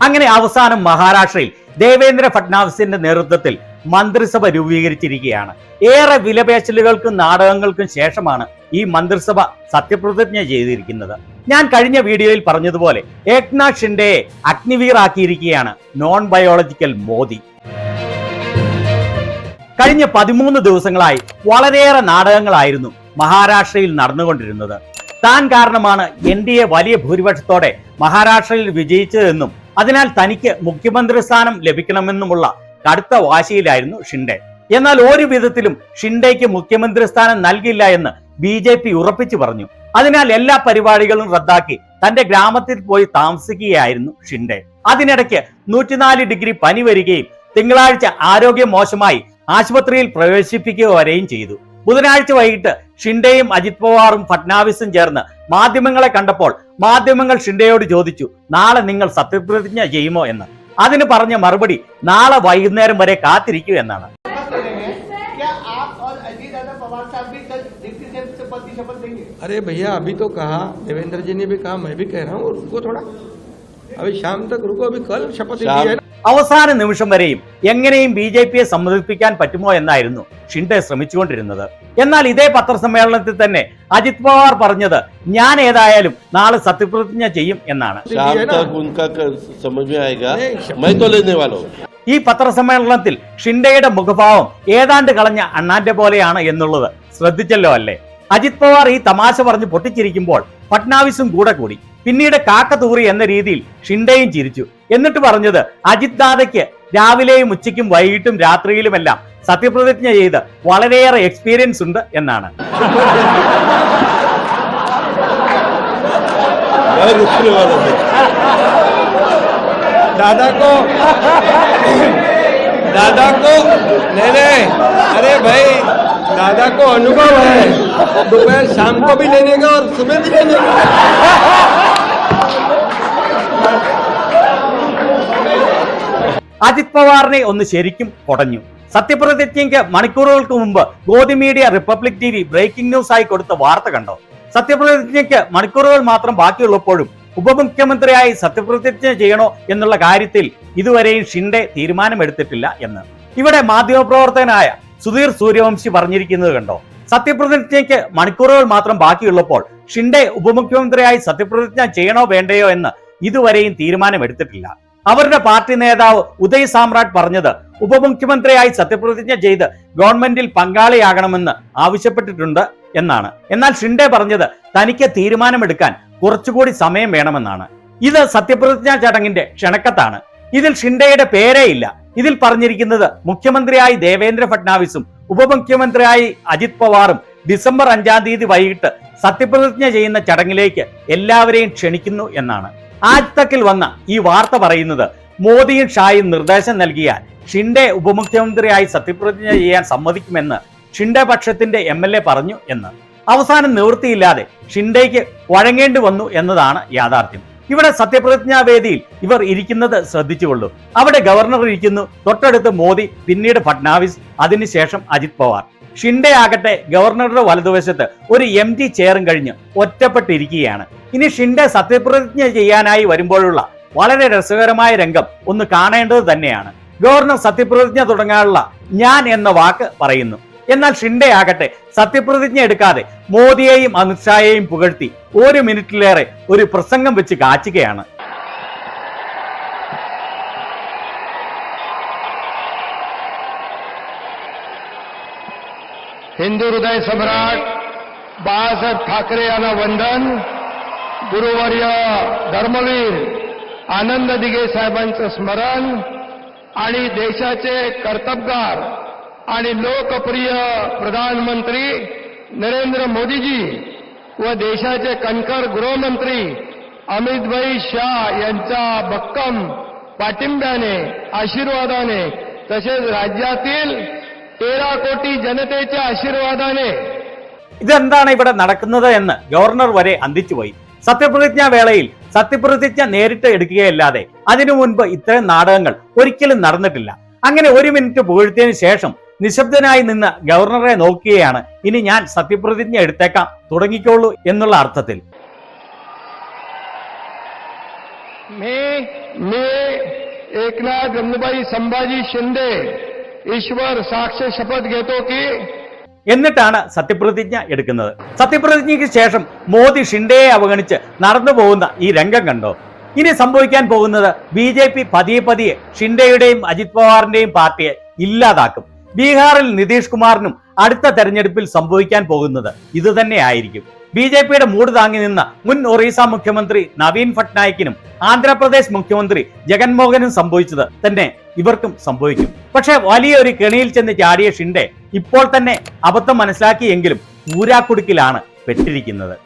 അങ്ങനെ അവസാനം മഹാരാഷ്ട്രയിൽ ദേവേന്ദ്ര ഫട്നാവിസിന്റെ നേതൃത്വത്തിൽ മന്ത്രിസഭ രൂപീകരിച്ചിരിക്കുകയാണ്. ഏറെ വിലപേശലുകൾക്കും നാടകങ്ങൾക്കും ശേഷമാണ് ഈ മന്ത്രിസഭ സത്യപ്രതിജ്ഞ ചെയ്തിരിക്കുന്നത്. ഞാൻ കഴിഞ്ഞ വീഡിയോയിൽ പറഞ്ഞതുപോലെ ഏക്നാഥ് ഷിൻഡെയെ അഗ്നിവീർ ആക്കിയിരിക്കുകയാണ് നോൺ ബയോളജിക്കൽ മോദി. കഴിഞ്ഞ 13 ദിവസങ്ങളായി വളരെയേറെ നാടകങ്ങളായിരുന്നു മഹാരാഷ്ട്രയിൽ നടന്നുകൊണ്ടിരുന്നത്. താൻ കാരണമാണ് NDA വലിയ ഭൂരിപക്ഷത്തോടെ മഹാരാഷ്ട്രയിൽ വിജയിച്ചതെന്നും അതിനാൽ തനിക്ക് മുഖ്യമന്ത്രി സ്ഥാനം ലഭിക്കണമെന്നുമുള്ള കടുത്ത വാശിയിലായിരുന്നു ഷിൻഡെ. എന്നാൽ ഒരു വിധത്തിലും ഷിൻഡെയ്ക്ക് മുഖ്യമന്ത്രി സ്ഥാനം നൽകില്ല എന്ന് BJP ഉറപ്പിച്ചു പറഞ്ഞു. അതിനാൽ എല്ലാ പരിപാടികളും റദ്ദാക്കി തന്റെ ഗ്രാമത്തിൽ പോയി താമസിക്കുകയായിരുന്നു ഷിൻഡെ. അതിനിടയ്ക്ക് 104 ഡിഗ്രി പനി വരികയും തിങ്കളാഴ്ച ആരോഗ്യം മോശമായി ആശുപത്രിയിൽ പ്രവേശിപ്പിക്കുക വരെയും ചെയ്തു. ബുധനാഴ്ച വൈകിട്ട് ഷിൻഡെയും അജിത് പവാറും ഫട്നാവിസും ചേർന്ന് മാധ്യമങ്ങളെ കണ്ടപ്പോൾ മാധ്യമങ്ങൾ ഷിൻഡെയോട് ചോദിച്ചു, നാളെ നിങ്ങൾ സത്യപ്രതിജ്ഞ ചെയ്യുമോ എന്ന്. അതിന് പറഞ്ഞ മറുപടി നാളെ വൈകുന്നേരം വരെ കാത്തിരിക്കൂ എന്നാണ്. अरे भैया अभी तो कहा, देवेंद्र जी ने भी कहा, मैं भी कह रहा हूँ, रुको थोड़ा, अभी शाम तक रुको, अभी कल शपथ ली है. അവസാന നിമിഷം വരെയും എങ്ങനെയും BJPയെ സമ്മതിപ്പിക്കാൻ പറ്റുമോ എന്നായിരുന്നു ഷിൻഡെ ശ്രമിച്ചുകൊണ്ടിരുന്നത്. എന്നാൽ ഇതേ പത്രസമ്മേളനത്തിൽ തന്നെ അജിത് പവാർ പറഞ്ഞത് ഞാൻ ഏതായാലും നാളെ സത്യപ്രതിജ്ഞ ചെയ്യും എന്നാണ്. ഈ പത്രസമ്മേളനത്തിൽ ഷിൻഡെയുടെ മുഖഭാവം ഏതാണ്ട് കളഞ്ഞ അണ്ണാന്റെ പോലെയാണ് എന്നുള്ളത് ശ്രദ്ധിച്ചല്ലോ അല്ലേ? അജിത് പവാർ ഈ തമാശ പറഞ്ഞ് പൊട്ടിച്ചിരിക്കുമ്പോൾ ഫട്നാവിസും കൂടെ കൂടി. പിന്നീട് കാക്കത്തൂറി എന്ന രീതിയിൽ ഷിൻഡെയും ചിരിച്ചു. എന്നിട്ട് പറഞ്ഞത് അജിത് ദാദയ്ക്ക് രാവിലെയും ഉച്ചയ്ക്കും വൈകിട്ടും രാത്രിയിലുമെല്ലാം സത്യപ്രതിജ്ഞ ചെയ്ത് വളരെയേറെ എക്സ്പീരിയൻസ് ഉണ്ട് എന്നാണ്. अरे भाई दादा को अनुभव है, दोपहर शाम को भी लेने का और सुबह भी लेने का. അജിത് പവാറിനെ ഒന്ന് ശരിക്കും കൊടഞ്ഞു. സത്യപ്രതിജ്ഞയ്ക്ക് മണിക്കൂറുകൾക്ക് മുമ്പ് Godi media Republic TV breaking news ആയി കൊടുത്ത വാർത്ത കണ്ടോ? സത്യപ്രതിജ്ഞയ്ക്ക് മണിക്കൂറുകൾ മാത്രം ബാക്കിയുള്ളപ്പോഴും ഉപമുഖ്യമന്ത്രിയായി സത്യപ്രതിജ്ഞ ചെയ്യണോ എന്നുള്ള കാര്യത്തിൽ ഇതുവരെയും ഷിൻഡെ തീരുമാനമെടുത്തിട്ടില്ല എന്ന്. ഇവിടെ മാധ്യമപ്രവർത്തകനായ സുധീർ സൂര്യവംശി പറഞ്ഞിരിക്കുന്നത് കണ്ടോ? സത്യപ്രതിജ്ഞയ്ക്ക് മണിക്കൂറുകൾ മാത്രം ബാക്കിയുള്ളപ്പോൾ ഷിൻഡെ ഉപമുഖ്യമന്ത്രിയായി സത്യപ്രതിജ്ഞ ചെയ്യണോ വേണ്ടയോ എന്ന് ഇതുവരെയും തീരുമാനമെടുത്തിട്ടില്ല. അവരുടെ പാർട്ടി നേതാവ് ഉദയ് സാമ്രാട്ട് പറഞ്ഞത് ഉപമുഖ്യമന്ത്രിയായി സത്യപ്രതിജ്ഞ ചെയ്ത് ഗവൺമെന്റിൽ പങ്കാളിയാകണമെന്ന് ആവശ്യപ്പെട്ടിട്ടുണ്ട് എന്നാണ്. എന്നാൽ ഷിൻഡെ പറഞ്ഞത് തനിക്ക് തീരുമാനമെടുക്കാൻ കുറച്ചുകൂടി സമയം വേണമെന്നാണ്. ഇത് സത്യപ്രതിജ്ഞാ ചടങ്ങിന്റെ ക്ഷണക്കത്താണ്. ഇതിൽ ഷിൻഡെയുടെ പേരേ ഇല്ല. ഇതിൽ പറഞ്ഞിരിക്കുന്നത് മുഖ്യമന്ത്രിയായി ദേവേന്ദ്ര ഫട്നാവിസും ഉപമുഖ്യമന്ത്രിയായി അജിത് പവാറും ഡിസംബർ 5-ാം തീയതി വൈകിട്ട് സത്യപ്രതിജ്ഞ ചെയ്യുന്ന ചടങ്ങിലേക്ക് എല്ലാവരെയും ക്ഷണിക്കുന്നു എന്നാണ്. ആജ് തക്കിൽ വന്ന ഈ വാർത്ത പറയുന്നത് മോദിയും ഷായും നിർദ്ദേശം നൽകിയാൽ ഷിൻഡെ ഉപമുഖ്യമന്ത്രിയായി സത്യപ്രതിജ്ഞ ചെയ്യാൻ സമ്മതിക്കുമെന്ന് ഷിൻഡെ പക്ഷത്തിന്റെ MLA പറഞ്ഞു എന്ന്. അവസാനം നിവൃത്തിയില്ലാതെ ഷിൻഡെയ്ക്ക് വഴങ്ങേണ്ടി വന്നു എന്നതാണ് യാഥാർത്ഥ്യം. ഇവിടെ സത്യപ്രതിജ്ഞാ വേദിയിൽ ഇവർ ഇരിക്കുന്നത് ശ്രദ്ധിച്ചുകൊള്ളൂ. അവിടെ ഗവർണർ ഇരിക്കുന്നു, തൊട്ടടുത്ത് മോദി, പിന്നീട് ഫട്നാവിസ്, അതിനുശേഷം അജിത് പവാർ. ഷിൻഡെ ആകട്ടെ ഗവർണറുടെ വലതുവശത്ത് ഒരു MT ചെയറും കഴിഞ്ഞ് ഒറ്റപ്പെട്ടിരിക്കുകയാണ്. ഇനി ഷിൻഡെ സത്യപ്രതിജ്ഞ ചെയ്യാനായി വരുമ്പോഴുള്ള വളരെ രസകരമായ രംഗം ഒന്ന് കാണേണ്ടത് തന്നെയാണ്. ഗവർണർ സത്യപ്രതിജ്ഞ തുടങ്ങാനുള്ള ഞാൻ എന്ന വാക്ക് പറയുന്നു. എന്നാൽ ഷിൻഡെ ആകട്ടെ സത്യപ്രതിജ്ഞ എടുക്കാതെ മോദിയെയും അമിത്ഷായെയും പുകഴ്ത്തി 1 മിനിറ്റിലേറെ ഒരു പ്രസംഗം വെച്ച് കാച്ചുകയാണ്. हिंदू हृदय सम्राट बाळासाहेब ठाकरे यांना वंदन. गुरुवर्य धर्मवीर आनंद दिघे साहेबांचं स्मरण आणि देशाचे कर्तबगार आणि लोकप्रिय प्रधानमंत्री नरेंद्र मोदीजी व देशाचे कणखर गृहमंत्री अमितभाई शाह यांच्या भक्कम पाठिंब्याने, आशीर्वादाने, तसेच राज्यातील 13 കോടി ജനതയുടെ ആശീർവാദാനെ. ഇതെന്താണ് ഇവിടെ നടക്കുന്നത് എന്ന് ഗവർണർ വരെ അന്തിച്ചുപോയി. സത്യപ്രതിജ്ഞാ വേളയിൽ സത്യപ്രതിജ്ഞ നേരിട്ട് എടുക്കുകയല്ലാതെ അതിനു മുൻപ് ഇത്തരം നാടകങ്ങൾ ഒരിക്കലും നടന്നിട്ടില്ല. അങ്ങനെ 1 മിനിറ്റ് പുകഴ്ത്തിയതിനു ശേഷം നിശബ്ദനായി നിന്ന് ഗവർണറെ നോക്കുകയാണ്. ഇനി ഞാൻ സത്യപ്രതിജ്ഞ എടുത്തേക്കാം, തുടങ്ങിക്കോളൂ എന്നുള്ള അർത്ഥത്തിൽ. मैं एकनाथ गंगूबाई संभाजी शिंदे ईश्वर साक्ष्य शपथ घेतो की എന്നിട്ടാണ് സത്യപ്രതിജ്ഞ എടുക്കുന്നത്. സത്യപ്രതിജ്ഞയ്ക്ക് ശേഷം മോദി ഷിൻഡെയെ അവഗണിച്ച് നടന്നു പോകുന്ന ഈ രംഗം കണ്ടോ? ഇനി സംഭവിക്കാൻ പോകുന്നത് BJP പതിയെ പതിയെ ഷിൻഡെയുടെയും അജിത് പവാറിന്റെയും പാർട്ടിയെ ഇല്ലാതാക്കും. ബീഹാറിൽ നിതീഷ് കുമാറിനും അടുത്ത തെരഞ്ഞെടുപ്പിൽ സംഭവിക്കാൻ പോകുന്നത് ഇത് തന്നെയായിരിക്കും. BJPയുടെ മൂട് താങ്ങി നിന്ന മുൻ ഒറീസ മുഖ്യമന്ത്രി നവീൻ പട്നായിക്കിനും ആന്ധ്രാപ്രദേശ് മുഖ്യമന്ത്രി ജഗൻമോഹനും സംഭവിച്ചത് തന്നെ ഇവർക്കും സംഭവിക്കും. പക്ഷെ വലിയൊരു കെണിയിൽ ചെന്ന് ചാടിയ ഷിൻഡെ ഇപ്പോൾ തന്നെ അബദ്ധം മനസ്സിലാക്കിയെങ്കിലും ഊരാക്കുടുക്കിലാണ് പെട്ടിരിക്കുന്നത്.